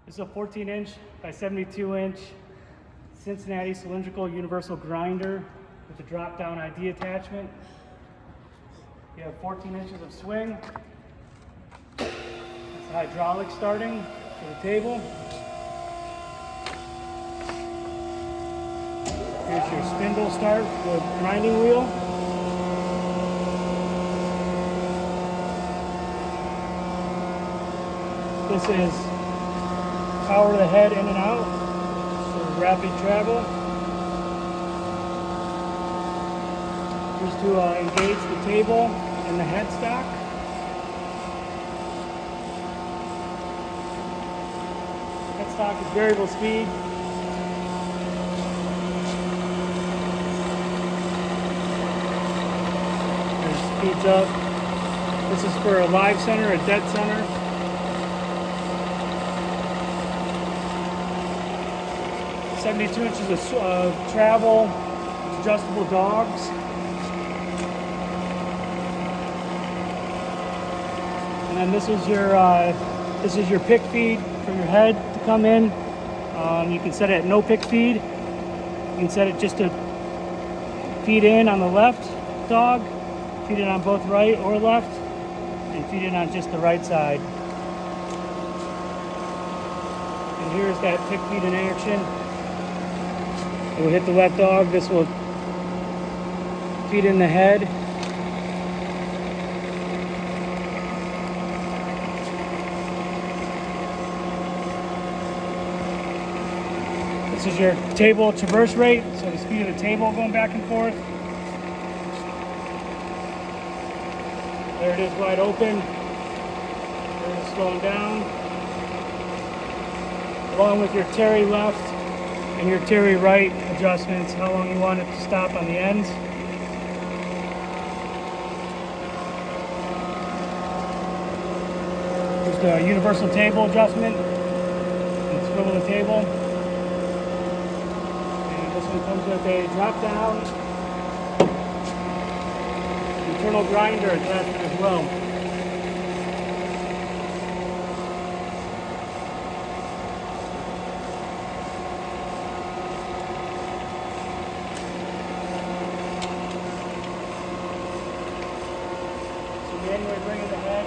This is a 14-inch by 72-inch Cincinnati cylindrical universal grinder with a drop-down ID attachment. You have 14 inches of swing. That's the hydraulic starting for the table. Here's your spindle start for the grinding wheel. This is power the head in and out for rapid travel. Here's to engage the table and the headstock. Headstock is variable speed. It speeds up. This is for a live center, a dead center. 72 inches of travel, adjustable dogs. And then this is your pick feed for your head to come in. You can set it at no pick feed. You can set it just to feed in on the left dog, feed it on both right or left, and feed it on just the right side. And here's that pick feed in action. It will hit the left dog. This will feed in the head. This is your table traverse rate, so the speed of the table going back and forth. There it is, wide open. There it is, slowing down. Along with your Terry left and your Terry right adjustments, how long you want it to stop on the ends. Here's the universal table adjustment. And swivel the table. And this one comes with a drop down internal grinder attachment as well. Manually bringing the head.